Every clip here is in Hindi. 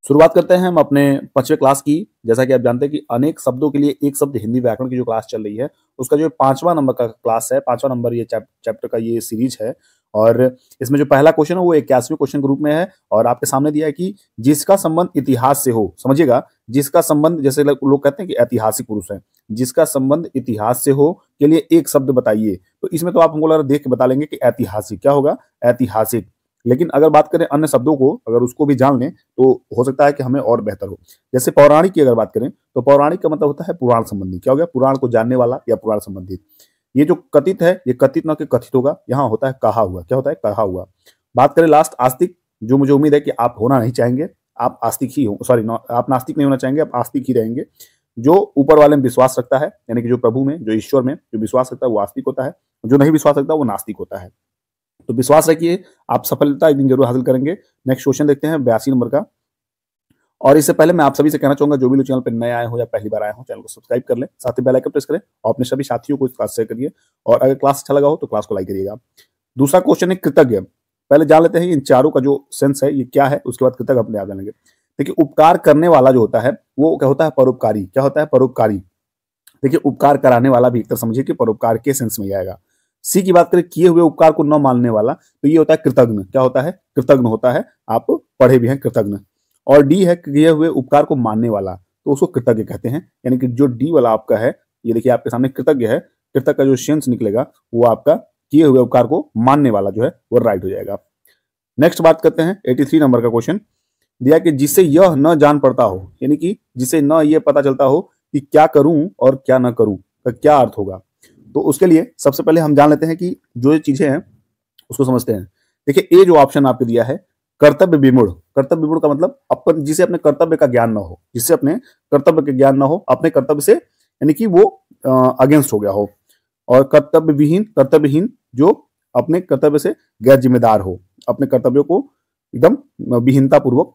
शुरुआत करते हैं हम अपने 5वें क्लास की। जैसा कि आप जानते हैं कि अनेक शब्दों के लिए एक शब्द हिंदी व्याकरण की जो क्लास चल रही है, उसका जो 5वां नंबर का क्लास है, 5वां नंबर ये चैप्टर का ये सीरीज है। और इसमें जो पहला क्वेश्चन है वो 81वें क्वेश्चन के रूप में है और आपके सामने दिया है कि जिसका संबंध इतिहास से हो, समझिएगा, जिसका संबंध, जैसे लोग कहते हैं कि ऐतिहासिक पुरुष है, जिसका संबंध इतिहास से हो के लिए एक शब्द बताइए। तो इसमें तो आप हमको लग रहा है देख के बता लेंगे कि ऐतिहासिक क्या होगा, ऐतिहासिक। लेकिन अगर बात करें अन्य शब्दों को, अगर उसको भी जान लें तो हो सकता है कि हमें और बेहतर हो। जैसे पौराणिक की अगर बात करें तो पौराणिक का मतलब होता है पुराण संबंधी। क्या हो गया? पुराण को जानने वाला या पुराण संबंधी। ये जो कथित है, ये कथित न कि कथित होगा, यहाँ होता है कहा हुआ। क्या होता है? कहा हुआ। बात करें लास्ट आस्तिक, जो मुझे उम्मीद है कि आप होना नहीं चाहेंगे, आप आस्तिक ही हो, सॉरी आप नास्तिक नहीं होना चाहेंगे, आप आस्तिक ही रहेंगे। जो ऊपर वाले में विश्वास रखता है, यानी कि जो प्रभु में, जो ईश्वर में जो विश्वास रखता है वो आस्तिक होता है, जो नहीं विश्वास रखता वो नास्तिक होता है। तो विश्वास रखिए, आप सफलता एक दिन जरूर हासिल करेंगे। नेक्स्ट क्वेश्चन देखते हैं 82 नंबर का। और इससे पहले मैं आप सभी से कहना चाहूंगा, जो भी लोग चैनल पर नए आए हो या पहली बार आए हो, चैनल को सब्सक्राइब कर लें, साथ ही बेल आइकन प्रेस करें और अपने सभी साथियों को इस क्लास शेयर करिए। और अगर क्लास अच्छा लगा हो तो क्लास को लाइक करिएगा। दूसरा क्वेश्चन है कृतज्ञ। पहले जान लेते हैं इन चारों का जो सेंस है ये क्या है, उसके बाद कृतज्ञ अपने आप जानेंगे। देखिए, उपकार करने वाला जो होता है वो क्या होता है? परोपकारी। क्या होता है? परोपकारी। देखिए, उपकार कराने वाला भी एक तरह समझिए कि परोपकार के सेंस में आएगा। सी की बात करें, किए हुए उपकार को न मानने वाला, तो ये होता है कृतज्ञ। क्या होता है? कृतज्ञ होता है। आप पढ़े भी हैं कृतज्ञ। और डी है किए हुए उपकार को मानने वाला, तो उसको कृतज्ञ कहते हैं। यानी कि जो डी वाला आपका है, ये देखिए आपके सामने कृतज्ञ है, कृतज्ञ का जो सेंस निकलेगा वो आपका किए हुए उपकार को मानने वाला जो है वो राइट हो जाएगा। नेक्स्ट बात करते हैं 83 नंबर का क्वेश्चन दिया कि जिसे यह न जान पड़ता हो, यानी कि जिसे न ये पता चलता हो कि क्या करूं और क्या ना करूं, का क्या अर्थ होगा। तो उसके लिए सबसे पहले हम जान लेते हैं कि जो ये चीजें हैं उसको समझते हैं। देखिए, ए जो ऑप्शन आपको दिया है, कर्तव्य विमूढ़। कर्तव्य विमूढ़ का मतलब अपन जिसे अपने कर्तव्य का ज्ञान ना हो, जिससे अपने कर्तव्य के ज्ञान ना हो, अपने कर्तव्य से यानी कि वो अगेंस्ट हो गया हो। और कर्तव्यहीन जो अपने कर्तव्य से गैर जिम्मेदार हो, अपने कर्तव्यों को एकदम विहीनता पूर्वक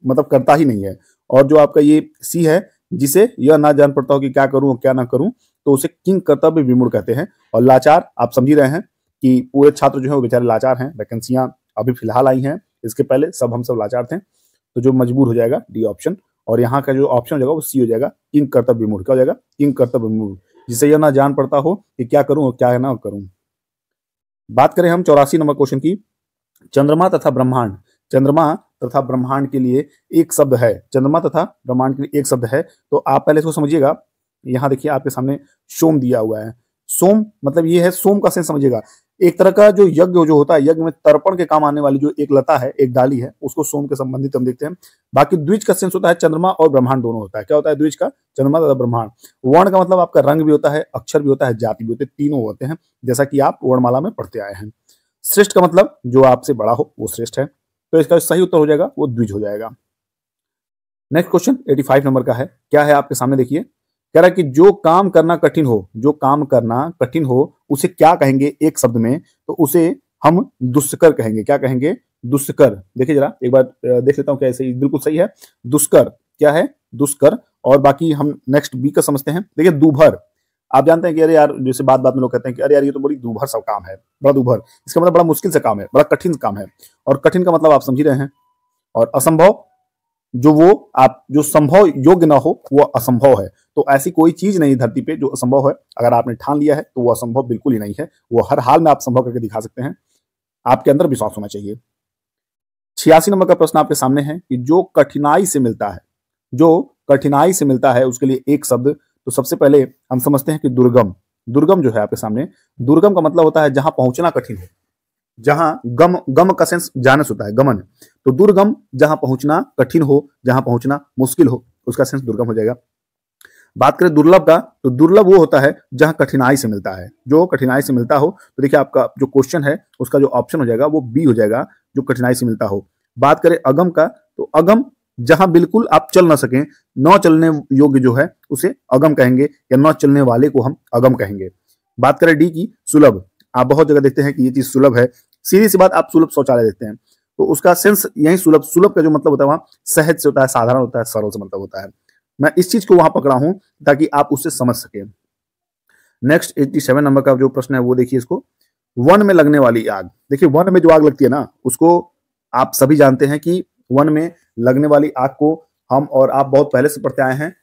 मतलब करता ही नहीं है। और जो आपका ये सी है, जिसे यह ना जान पड़ता हो कि क्या करूं और क्या ना करूं, तो उसे किंग कर्तव्य विमूढ़ कहते हैं। और लाचार, आप समझ ही रहे हैं कि पूरे छात्र जो है वो बेचारे लाचार हैं। वैकेंसियां अभी फिलहाल आई हैं, इसके पहले हम सब लाचार थे। तो जो मजबूर हो जाएगा डी ऑप्शन। और यहाँ का जो ऑप्शन हो जाएगा वो सी हो जाएगा, किंग कर्तव्य विमूढ़। क्या हो जाएगा? किंग कर्तव्य विमूढ़, जिसे यह ना जान पड़ता हो कि क्या करूं और क्या ना करूं। बात करें हम 84 नंबर क्वेश्चन की, चंद्रमा तथा ब्रह्मांड। चंद्रमा तथा ब्रह्मांड के लिए एक शब्द है। चंद्रमा तथा ब्रह्मांड के लिए एक शब्द है, तो आप पहले इसको समझिएगा। यहाँ देखिए आपके सामने सोम दिया हुआ है। सोम मतलब ये है, सोम का सेंस समझिएगा, एक तरह का जो यज्ञ जो होता है, यज्ञ में तर्पण के काम आने वाली जो एक लता है, एक डाली है, उसको सोम के संबंधित हम देखते हैं। बाकी द्विज का सेंस होता है चंद्रमा और ब्रह्मांड दोनों होता है। क्या होता है द्विज का? चंद्रमा तथा ब्रह्मांड। वर्ण का मतलब आपका रंग भी होता है, अक्षर भी होता है, जाति भी होती है, तीनों होते हैं, जैसा कि आप वर्णमाला में पढ़ते आए हैं। श्रेष्ठ का मतलब जो आपसे बड़ा हो वो श्रेष्ठ है, तो इसका सही उत्तर हो जाएगा वो द्विज हो जाएगा। नेक्स्ट क्वेश्चन 85 नंबर का है। क्या है आपके सामने देखिए, कह रहा है कि जो काम करना कठिन हो, जो काम करना कठिन हो उसे क्या कहेंगे एक शब्द में, तो उसे हम दुष्कर कहेंगे। क्या कहेंगे? दुष्कर। देखिए जरा एक बार देख लेता हूँ क्या सही, बिल्कुल सही है, दुष्कर। क्या है? दुष्कर। और बाकी हम नेक्स्ट बी का समझते हैं। देखिए, दूभर। आप जानते हैं कि अरे यार, जैसे बात बात में लोग कहते हैं कि अरे यार ये तो बड़ी दूभर सा काम है, बड़ा दूभर, इसका मतलब बड़ा मुश्किल से काम है, बड़ा कठिन काम है। और कठिन का मतलब आप समझ ही रहे हैं। और असंभव, जो वो आप जो संभव योग्य ना हो वो असंभव है। तो ऐसी कोई चीज नहीं धरती पे जो असंभव है। अगर आपने ठान लिया है तो वो असंभव बिल्कुल ही नहीं है, वो हर हाल में आप संभव करके दिखा सकते हैं। आपके अंदर विश्वास होना चाहिए। 86 नंबर का प्रश्न आपके सामने है कि जो कठिनाई से मिलता है, जो कठिनाई से मिलता है उसके लिए एक शब्द। तो सबसे पहले हम समझते हैं कि दुर्गम। दुर्गम जो है आपके सामने, दुर्गम का मतलब होता है जहां पहुंचना कठिन हो, जहां गम का सेंस जाने से होता है, गमन। तो दुर्गम, जहां पहुंचना कठिन हो, जहां पहुंचना मुश्किल हो, उसका सेंस दुर्गम हो जाएगा। बात करें दुर्लभ का, तो दुर्लभ वो होता है जहां कठिनाई से मिलता है, जो कठिनाई से मिलता हो। तो देखिए आपका जो क्वेश्चन है उसका जो ऑप्शन हो जाएगा वो बी हो जाएगा, जो कठिनाई से मिलता हो। बात करें अगम का, तो अगम जहां बिल्कुल आप चल ना सकें, न चलने योग्य जो है उसे अगम कहेंगे, या न चलने वाले को हम अगम कहेंगे। बात करें डी की, सुलभ। आप बहुत जगह देखते हैं कि ये चीज सुलभ है, सीधी सी बात, आप सुलभ शौचालय देखते हैं तो उसका सेंस यही सुलभ, सुलभ का जो मतलब होता है वहां सहज से होता है, साधारण होता है, सरल से मतलब होता है। मैं इस चीज को वहां पकड़ा हूं ताकि आप उससे समझ सके। नेक्स्ट 87 नंबर का जो प्रश्न है वो देखिए इसको, वन में लगने वाली आग। देखिए वन में जो आग लगती है ना, उसको आप सभी जानते हैं कि वन में लगने वाली आग को हम और आप बहुत पहले से पढ़ते आए हैं,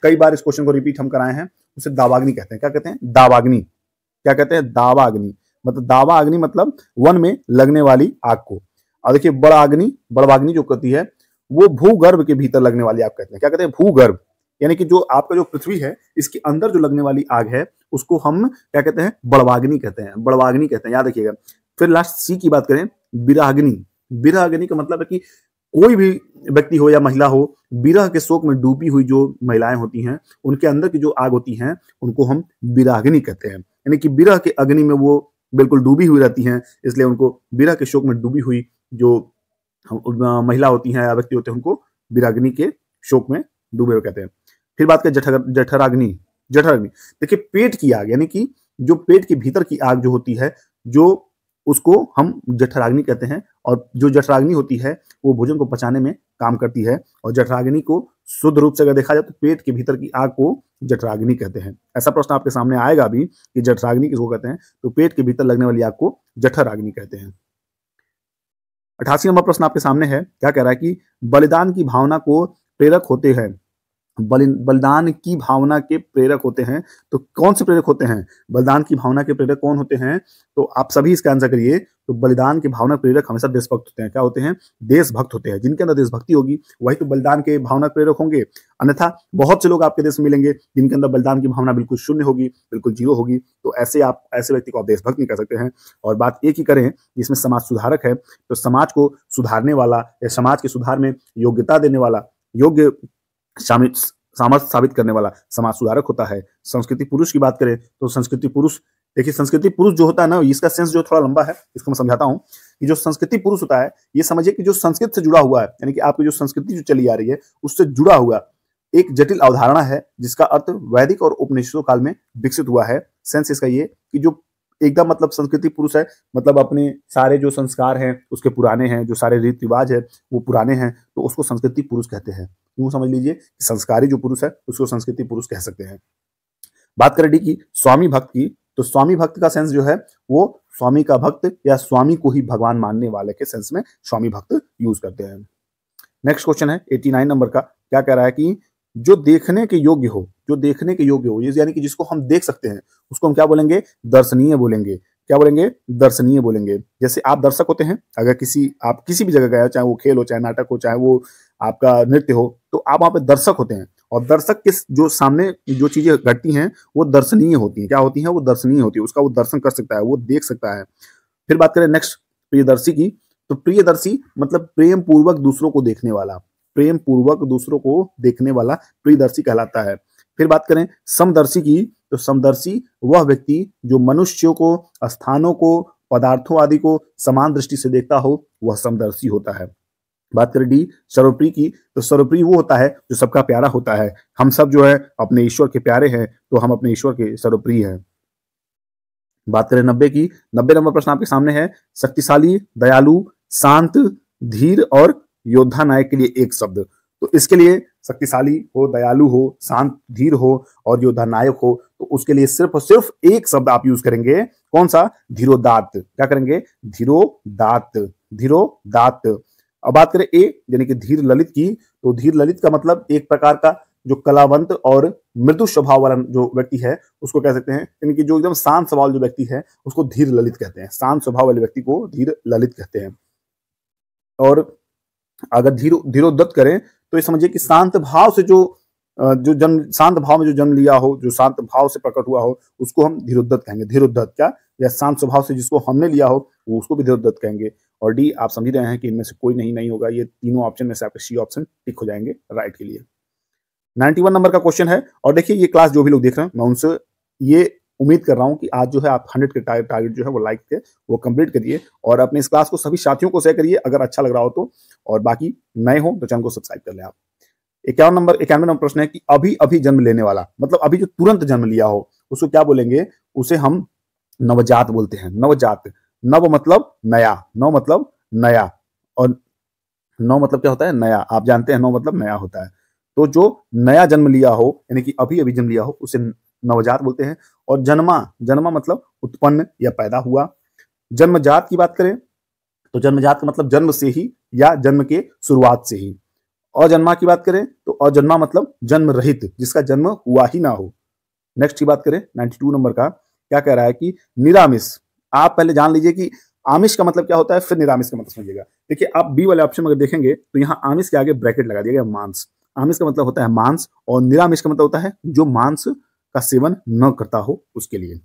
कई बार इस क्वेश्चन को रिपीट हम कराए हैं, उसे दावाग्नि कहते हैं। क्या कहते हैं? दावाग्नि। क्या कहते हैं? दावाग्नि। मतलब दावाग्नि मतलब वन में लगने वाली आग को। और देखिए बड़वाग्नि जो कहती है वो भूगर्भ के भीतर लगने वाली आग कहते हैं। क्या कहते हैं? भूगर्भ। यानी कि जो आपका जो पृथ्वी है इसके अंदर जो लगने वाली आग है उसको हम क्या कहते हैं? बड़वाग्नि कहते हैं। बड़वाग्नि कहते हैं, याद रखिएगा। फिर लास्ट सी की बात करें, विरहाग्नि। विरहाग्नि का मतलब है कि कोई भी व्यक्ति हो या महिला हो, विरह के शोक में डूबी हुई जो महिलाएं होती हैं उनके अंदर की जो आग होती हैं उनको हम विरहाग्नि कहते हैं। यानी कि विरह के अग्नि में वो बिल्कुल डूबी हुई रहती हैं, इसलिए उनको विरह के शोक में डूबी हुई जो महिला होती हैं या व्यक्ति होते हैं उनको विरहाग्नि के शोक में डूबे हुए कहते हैं। फिर बात करें जठराग्नि। जठराग्नि देखिए पेट की आग, यानी कि जो पेट के भीतर की आग जो होती है, जो उसको हम जठराग्नि कहते हैं। और जो जठराग्नि होती है वो भोजन को पचाने में काम करती है। और जठराग्नि को शुद्ध रूप से अगर देखा जाए तो पेट के भीतर की आग को जठराग्नि कहते हैं। ऐसा प्रश्न आपके सामने आएगा भी कि जठराग्नि किसको कहते हैं, तो पेट के भीतर लगने वाली आग को जठराग्नि कहते हैं। 88 नंबर प्रश्न आपके सामने है। क्या कह रहा है कि बलिदान की भावना को प्रेरक होते हैं। बलिदान की भावना के प्रेरक होते हैं, तो कौन से प्रेरक होते हैं? बलिदान की भावना के प्रेरक कौन होते हैं? तो आप सभी इसका आंसर करिए। तो बलिदान की भावना प्रेरक हमेशा देशभक्त होते हैं। क्या होते हैं? देशभक्त होते हैं। जिनके अंदर देशभक्ति होगी वही तो बलिदान के भावना प्रेरक होंगे। अन्यथा बहुत से लोग आपके देश में मिलेंगे जिनके अंदर बलिदान की भावना बिल्कुल शून्य होगी, बिल्कुल जीरो होगी। तो ऐसे व्यक्ति को आप देशभक्त नहीं कर सकते हैं। और बात एक ही करें जिसमें समाज सुधारक है, तो समाज को सुधारने वाला या समाज के सुधार में योग्यता देने वाला, योग्य सामर्थ्य साबित करने वाला समाज सुधारक होता है। संस्कृति पुरुष की बात करें तो संस्कृति पुरुष, देखिए संस्कृति पुरुष जो होता है ना, इसका सेंस जो थोड़ा लंबा है, इसको मैं समझाता हूँ कि जो संस्कृति पुरुष होता है ये समझिए कि जो संस्कृत से जुड़ा हुआ है, यानी कि आपकी जो संस्कृति जो चली आ रही है उससे जुड़ा हुआ एक जटिल अवधारणा है जिसका अर्थ वैदिक और उपनिषदों काल में विकसित हुआ है। सेंस इसका ये कि जो एकदम मतलब संस्कृति पुरुष है, मतलब अपने सारे जो संस्कार हैं उसके पुराने हैं, जो सारे रीति रिवाज है वो पुराने हैं, तो उसको संस्कृति पुरुष कहते हैं। यूं समझ लीजिए कि संस्कारी जो पुरुष है उसको संस्कृति पुरुष कह सकते हैं। बात करें डी की स्वामी भक्त की, तो स्वामी भक्त का सेंस जो है वो स्वामी का भक्त या स्वामी को ही भगवान मानने वाले के सेंस में स्वामी भक्त यूज करते हैं। नेक्स्ट क्वेश्चन है 89 नंबर का। क्या कह रहा है कि जो देखने के योग्य हो, जो देखने के योग्य हो, यानी कि जिसको हम देख सकते हैं उसको हम क्या बोलेंगे? दर्शनीय बोलेंगे। क्या बोलेंगे? दर्शनीय बोलेंगे। जैसे आप दर्शक होते हैं, अगर आप किसी भी जगह गए हो, चाहे वो खेल हो, चाहे नाटक हो, चाहे वो आपका नृत्य हो, तो आप वहां पे दर्शक होते हैं। और दर्शक के जो सामने जो चीजें घटती हैं वो दर्शनीय होती हैं। क्या होती हैं? वो दर्शनीय होती है। उसका वो दर्शन कर सकता है, वो देख सकता है। फिर बात करें नेक्स्ट प्रियदर्शी की, तो प्रियदर्शी मतलब प्रेम पूर्वक दूसरों को देखने वाला, प्रेम पूर्वक दूसरों को देखने वाला प्रियदर्शी कहलाता है। फिर बात करें समदर्शी की, तो समदर्शी वह व्यक्ति जो मनुष्यों को, स्थानों को, पदार्थों आदि को समान दृष्टि से देखता हो, वह समदर्शी होता है। बात करें डी सर्वप्रिय की, तो सर्वप्रिय वो होता है जो सबका प्यारा होता है। हम सब जो है अपने ईश्वर के प्यारे हैं, तो हम अपने ईश्वर के सर्वप्रिय हैं। बात करें 90 की, 90 नंबर प्रश्न आपके सामने है। शक्तिशाली, दयालु, शांत, धीर और योद्धा नायक के लिए एक शब्द। तो इसके लिए शक्तिशाली हो, दयालु हो, शांत, धीर हो और योद्धा नायक हो, तो उसके लिए सिर्फ और सिर्फ एक शब्द आप यूज करेंगे। कौन सा? धीरोदात्त। क्या करेंगे? धीरोदात्त। धीरोदात्त। अब बात करें ए यानी कि धीर ललित की, तो धीर ललित का मतलब एक प्रकार का जो कलावंत और मृदु स्वभाव वाला जो व्यक्ति है उसको कह सकते हैं। यानी कि जो एकदम शांत स्वभाव जो व्यक्ति है उसको धीर ललित कहते हैं। शांत स्वभाव वाले व्यक्ति को धीर ललित कहते हैं। और अगर धीरोदत्त करें तो ये समझिए कि शांत भाव से जो शांत भाव में जो जन्म लिया हो, जो शांत भाव से प्रकट हुआ हो, उसको हम धीरोदत्त कहेंगे। धीरोदत्त क्या, या शांत स्वभाव से जिसको हमने लिया हो वो उसको भी धीरोदत्त कहेंगे। और डी आप समझ रहे हैं कि इनमें से कोई नहीं होगा। ये तीनों ऑप्शन में से आपके सी ऑप्शन टिक हो जाएंगे राइट के लिए। 91 नंबर का क्वेश्चन है। और देखिए ये क्लास जो भी लोग देख रहे हैं मैं उनसे ये उम्मीद कर रहा हूं कि आज जो है आप 100 के टारगेट जो है वो लाइक के वो कंप्लीट करिए और अपने इस क्लास को सभी साथियों को शेयर करिए अगर अच्छा लग रहा हो तो। और बाकी नए हो तो चैनल को सब्सक्राइब कर लें आप। 91 नंबर प्रश्न है कि अभी अभी जन्म लेने वाला, मतलब अभी जो तुरंत जन्म लिया हो उसको क्या बोलेंगे? उसे हम नवजात बोलते हैं। नवजात, नव मतलब नया, नव मतलब नया, और नौ मतलब क्या होता है? नया। आप जानते हैं नौ मतलब नया होता है। तो जो नया जन्म लिया हो यानी कि अभी अभी जन्म लिया हो उसे नवजात बोलते हैं। और जन्मा मतलब उत्पन्न या पैदा हुआ। जन्मजात की बात करें तो जन्मजात का मतलब जन्म से ही या जन्म के शुरुआत से ही। अजन्मा की बात करें तो अजन्मा मतलब जन्म रहित, जिसका जन्म हुआ ही ना हो। नेक्स्ट की बात करें 92 नंबर का, क्या कह रहा है कि निरामिष। आप पहले जान लीजिए कि आमिष का मतलब क्या होता है, फिर निरामिष का मतलब समझिएगा। देखिए आप बी वाले ऑप्शन में अगर देखेंगे तो यहाँ आमिष के आगे ब्रैकेट लगा दिया गया मांस। आमिष का मतलब होता है मांस और निरामिष का मतलब होता है जो मांस का सेवन न करता हो उसके लिए।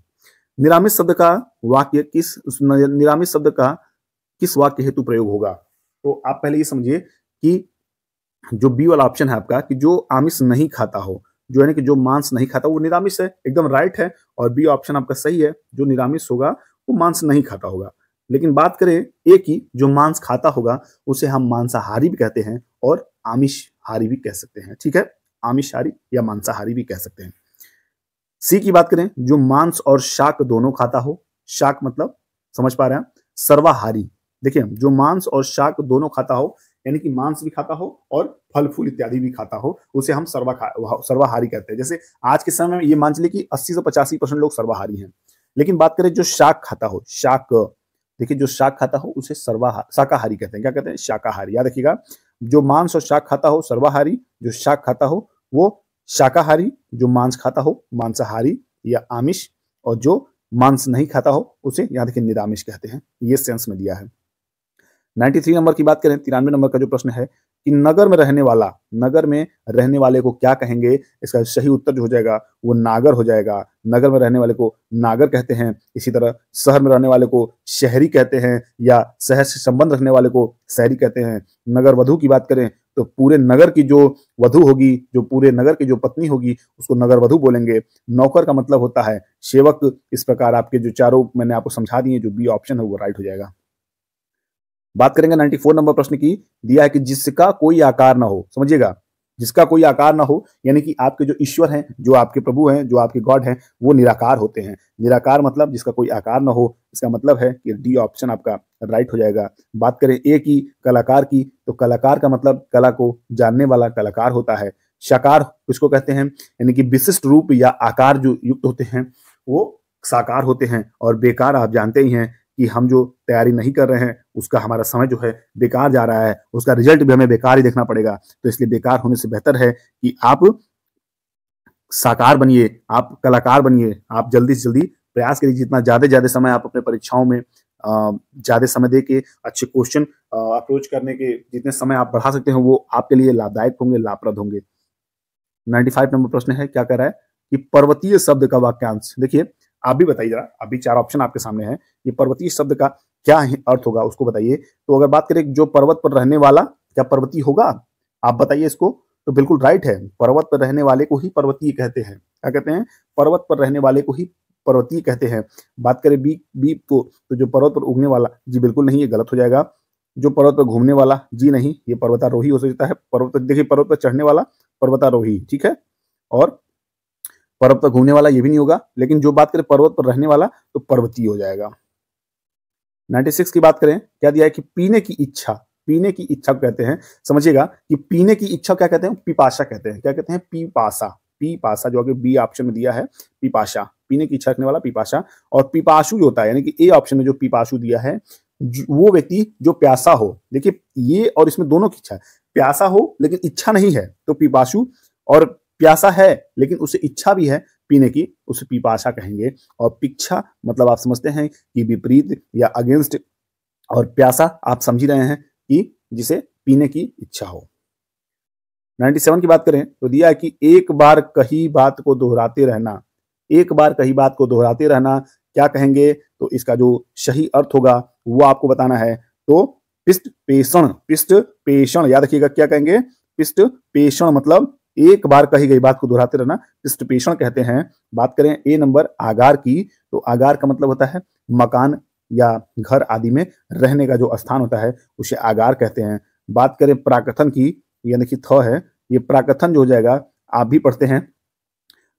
निरामिष शब्द का वाक्य किस निरामिष शब्द का किस वाक्य हेतु प्रयोग होगा? तो आप पहले ये समझिए कि जो बी वाला ऑप्शन है आपका कि जो आमिष नहीं खाता हो, जो यानी कि जो मांस नहीं खाता वो निरामिष है, एकदम राइट है। और बी ऑप्शन आपका सही है, जो निरामिष होगा वो मांस नहीं खाता होगा। लेकिन बात करें ए की, जो मांस खाता होगा उसे हम मांसाहारी भी कहते हैं और आमिषहारी भी कह सकते हैं। ठीक है, आमिषहारी या मांसाहारी भी कह सकते हैं। सी की बात करें, जो मांस और शाक दोनों खाता हो। शाक मतलब समझ पा रहे हैं, सर्वाहारी। देखिए जो मांस और शाक दोनों खाता हो, यानी कि मांस भी खाता हो और फल फूल इत्यादि भी खाता हो, उसे हम सर्वाहारी कहते हैं। जैसे आज के समय में ये मान चलिए कि 80 से 85% लोग सर्वाहारी हैं। लेकिन बात करें जो शाक खाता हो, शाक, देखिए जो शाक खाता हो उसे शाकाहारी कहते हैं। क्या कहते हैं? शाकाहारी। याद रखिएगा, जो मांस और शाक खाता हो सर्वाहारी, जो शाक खाता हो वो शाकाहारी, जो मांस खाता हो मांसाहारी या आमिष, और जो मांस नहीं खाता हो उसे याद रखिए निरामिष कहते हैं। ये सेंस में दिया है। 93 नंबर की बात करें, 93 नंबर का जो प्रश्न है कि नगर में रहने वाले को क्या कहेंगे? इसका सही उत्तर जो हो जाएगा वो नागर हो जाएगा। नगर में रहने वाले को नागर कहते हैं। इसी तरह शहर में रहने वाले को शहरी कहते हैं, या शहर से संबंध रखने वाले को शहरी कहते हैं। नगर वधु की बात करें तो पूरे नगर की जो वधु होगी, जो पूरे नगर की जो पत्नी होगी उसको नगर वधु बोलेंगे। नौकर का मतलब होता है सेवक। इस प्रकार आपके जो चारों मैंने आपको समझा दिए, जो बी ऑप्शन है वो राइट हो जाएगा। बात करेंगे 94 नंबर प्रश्न की, दिया है कि जिसका कोई आकार ना हो। समझिएगा, जिसका कोई आकार ना हो, यानी कि आपके जो ईश्वर हैं, जो आपके प्रभु हैं, जो आपके गॉड हैं, वो निराकार होते हैं। निराकार मतलब जिसका कोई आकार ना हो, इसका मतलब है कि डी ऑप्शन आपका राइट हो जाएगा। बात करें ए की, कलाकार की, तो कलाकार का मतलब कला को जानने वाला कलाकार होता है। साकार किसको कहते हैं? यानी कि विशिष्ट रूप या आकार जो युक्त होते हैं वो साकार होते हैं। और बेकार आप जानते ही हैं कि हम जो तैयारी नहीं कर रहे हैं उसका हमारा समय जो है बेकार जा रहा है, उसका रिजल्ट भी हमें बेकार ही देखना पड़ेगा। तो इसलिए बेकार होने से बेहतर है कि आप साकार बनिए, आप कलाकार बनिए। आप जल्दी से जल्दी प्रयास करिए, जितना ज्यादा समय आप अपने परीक्षाओं में ज्यादा समय दे के अच्छे क्वेश्चन अप्रोच करने के जितने समय आप बढ़ा सकते हैं वो आपके लिए लाभदायक होंगे, लाभप्रद होंगे। 95 नंबर प्रश्न है, क्या कह रहा है कि पर्वतीय शब्द का वाक्यांश। देखिए आप भी बताइए जरा, अभी 4 ऑप्शन आपके सामने है, ये पर्वतीय शब्द का क्या अर्थ होगा उसको बताइए। तो अगर बात करें जो पर्वत पर रहने वाला, क्या पर्वतीय होगा? आप बताइए इसको। तो बिल्कुल राइट है, पर्वत पर रहने वाले को ही पर्वतीय कहते हैं। क्या कहते हैं? पर्वत पर रहने वाले को ही पर्वतीय कहते हैं। बात करें बी को, तो जो पर्वत पर उगने वाला, जी बिल्कुल नहीं, ये गलत हो जाएगा। जो पर्वत पर घूमने वाला, जी नहीं, ये पर्वतारोही हो सकता है। पर्वत पर देखिए, पर्वत पर चढ़ने वाला पर्वतारोही, ठीक है। और पर्वत पर घूमने वाला ये भी नहीं होगा। लेकिन जो बात करें पर्वत पर रहने वाला तो पर्वतीय हो जाएगा। 96 की बात करें, क्या दिया है कि पीने की इच्छा, पीने की इच्छा को कहते हैं। समझिएगा कि पीने की इच्छा क्या कहते हैं? पिपासा कहते हैं। क्या कहते हैं? पिपासा। पिपासा जो आगे बी ऑप्शन में दिया है, पिपासा, पीने की इच्छा रखने वाला पिपासा। और पिपासु जो होता है, यानी कि ए ऑप्शन में जो पिपासु दिया है, वो व्यक्ति जो प्यासा हो। देखिए ये और इसमें दोनों की इच्छा है, प्यासा हो लेकिन इच्छा नहीं है तो पिपासु, और प्यासा है लेकिन उसे इच्छा भी है पीने की, उसे पिपासा कहेंगे। और पिच्छा मतलब आप समझते हैं कि विपरीत या अगेंस्ट, और प्यासा आप समझ रहे हैं कि जिसे पीने की इच्छा हो। 97 की बात करें तो दिया है कि एक बार कही बात को दोहराते रहना। एक बार कही बात को दोहराते रहना क्या कहेंगे? तो इसका जो सही अर्थ होगा वो आपको बताना है। तो पिष्ट पेषण, पिष्ट पेषण, याद रखिएगा क्या कहेंगे? पिष्ट पेषण मतलब एक बार कही गई बात को दोहराते रहना, पिष्ट पेषण कहते हैं। बात करें ए नंबर आगार की, तो आगार का मतलब होता है मकान या घर आदि में रहने का जो स्थान होता है उसे आगार कहते हैं। बात करें प्राकथन की, यानी कि थ है, ये प्राकथन जो हो जाएगा, आप भी पढ़ते हैं,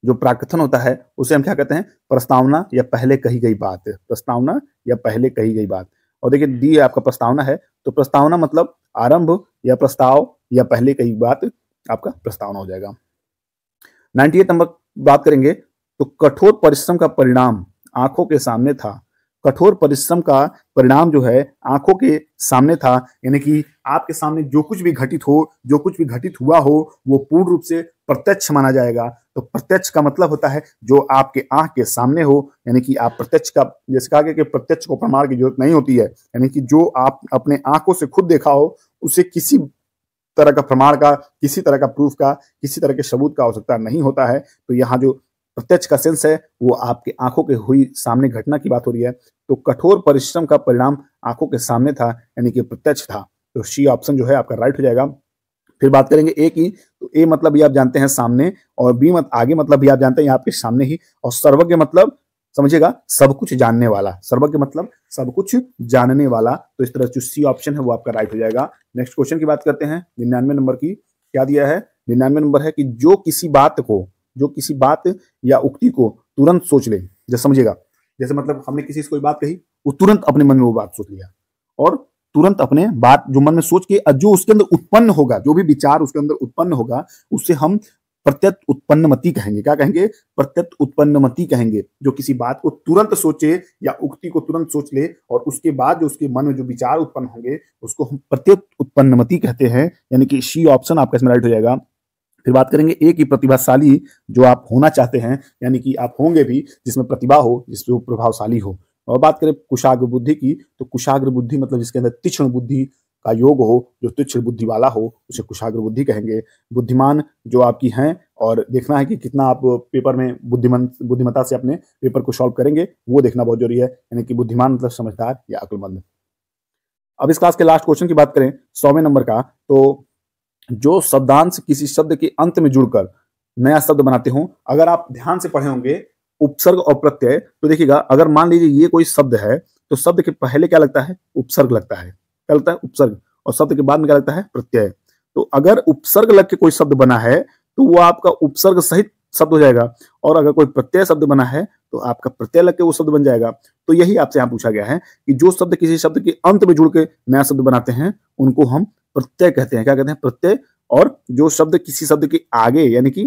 जो प्राकथन होता है उसे हम क्या कहते हैं? प्रस्तावना या पहले कही गई बात। प्रस्तावना या पहले कही गई बात। और देखिए डी आपका प्रस्तावना है, तो प्रस्तावना मतलब आरंभ या प्रस्ताव या पहले कही बात, आपका प्रस्तावना हो जाएगा। 98 नंबर बात करेंगे तो कठोर परिश्रम का परिणाम आंखों के सामने था। कठोर परिश्रम का परिणाम जो है आंखों के सामने था, यानी कि आपके सामने जो कुछ भी घटित हो, जो कुछ भी घटित हुआ हो, वो पूर्ण रूप से प्रत्यक्ष माना जाएगा। तो प्रत्यक्ष का मतलब होता है जो आपके आंख के सामने हो, यानी कि आप प्रत्यक्ष का, जैसे कहा गया कि प्रत्यक्ष को प्रमाण की जरूरत नहीं होती है, यानी कि जो आप अपने आंखों से खुद देखा हो उसे किसी तरह का प्रमाण का, किसी तरह का प्रूफ का, किसी तरह के सबूत का आवश्यकता नहीं होता है। तो यहाँ जो प्रत्यक्ष का सेंस है वो आपके आंखों के हुई सामने घटना की बात हो रही है। तो कठोर परिश्रम का परिणाम आंखों के सामने था, यानी कि प्रत्यक्ष था। तो सी ऑप्शन जो है आपका राइट हो जाएगा। फिर बात करेंगे ए की, तो ए मतलब भी आप जानते हैं सामने, और बी मत आगे मतलब भी आप जानते हैं आपके सामने ही, और सर्वज्ञ मतलब समझिएगा सब कुछ जानने वाला, सर्वज्ञ मतलब सब कुछ जानने वाला। तो इस तरह जो सी ऑप्शन है वो आपका राइट हो जाएगा। नेक्स्ट क्वेश्चन की बात करते हैं 99 नंबर की। क्या दिया है? 99 नंबर है कि जो किसी बात या उक्ति को तुरंत सोच ले। जैसे समझिएगा, जैसे मतलब हमने किसी से कोई बात कही, वो तुरंत अपने मन में वो बात सोच लिया, और तुरंत अपने बात जो मन में सोच के जो उसके अंदर उत्पन्न होगा, जो भी विचार उसके अंदर उत्पन्न होगा, उससे हम प्रत्यत उत्पन्नमति कहेंगे। क्या कहेंगे? प्रत्यत उत्पन्नमति कहेंगे। जो किसी बात को तुरंत सोचे या उक्ति को तुरंत सोच ले, और उसके बाद जो उसके मन में जो विचार उत्पन्न होंगे उसको हम प्रत्यत उत्पन्नमति कहते हैं, यानी कि सी ऑप्शन आपका इसमें राइट हो जाएगा। फिर बात करेंगे ए की, प्रतिभाशाली जो आप होना चाहते हैं, यानी कि आप होंगे भी जिसमें प्रतिभा हो, जिसमें प्रभावशाली हो। और बात करें कुशाग्र बुद्धि की, तो कुशाग्र बुद्धि मतलब जिसके अंदर तीक्ष्ण बुद्धि का योग हो, जो तीक्ष्ण बुद्धि वाला हो, उसे कुशाग्र बुद्धि कहेंगे। बुद्धिमान जो आपकी हैं, और देखना है कि कितना आप पेपर में बुद्धिमत्ता से अपने पेपर को सॉल्व करेंगे, वो देखना बहुत जरूरी है, यानी कि बुद्धिमान मतलब समझदार या अक्लमंद। अब इस क्लास के लास्ट क्वेश्चन की बात करें 100वें नंबर का, तो जो शब्दांश किसी शब्द के अंत में जुड़कर नया शब्द बनाते हो, अगर आप ध्यान से पढ़े होंगे उपसर्ग और प्रत्यय, तो देखिएगा अगर मान लीजिए ये कोई शब्द है, तो शब्द के पहले क्या लगता है? उपसर्ग लगता है। क्या लगता है? उपसर्ग। और शब्द के बाद में क्या लगता है? प्रत्यय। तो अगर उपसर्ग लग के कोई शब्द बना है तो वो आपका उपसर्ग सहित शब्द हो जाएगा, और अगर कोई प्रत्यय शब्द बना है तो आपका प्रत्यय लग के वो शब्द बन जाएगा। तो यही आपसे यहाँ पूछा गया है कि जो शब्द किसी शब्द के अंत में जुड़ के नया शब्द बनाते हैं उनको हम प्रत्यय कहते हैं। क्या कहते हैं? प्रत्यय। और जो शब्द किसी शब्द के आगे, यानी कि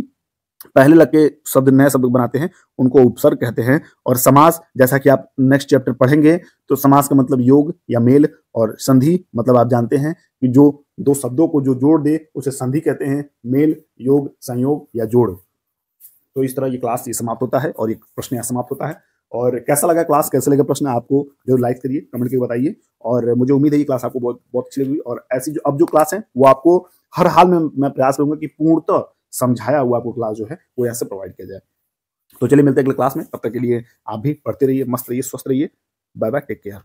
पहले लग के शब्द नए शब्द बनाते हैं, उनको उपसर्ग कहते हैं। और समास, जैसा कि आप नेक्स्ट चैप्टर पढ़ेंगे, तो समास का मतलब योग या मेल, और संधि मतलब आप जानते हैं कि जो दो शब्दों को जो जोड़ दे उसे संधि कहते हैं। मेल, योग, संयोग या जोड़। तो इस तरह ये क्लास ये समाप्त होता है, और ये प्रश्न यहाँ समाप्त होता है। और कैसा लगा क्लास, कैसे लगा प्रश्न, आपको जो लाइक करिए, कमेंट करके बताइए। और मुझे उम्मीद है ये क्लास आपको बहुत बहुत अच्छी लगी, और ऐसी जो अब जो क्लास है वो आपको हर हाल में मैं प्रयास करूंगा कि पूर्णतः समझाया हुआ आपको क्लास जो है वो यहाँ से प्रोवाइड किया जाए। तो चलिए मिलते हैं अगले क्लास में, तब तक के लिए आप भी पढ़ते रहिए, मस्त रहिए, स्वस्थ रहिए। Bye bye, take care.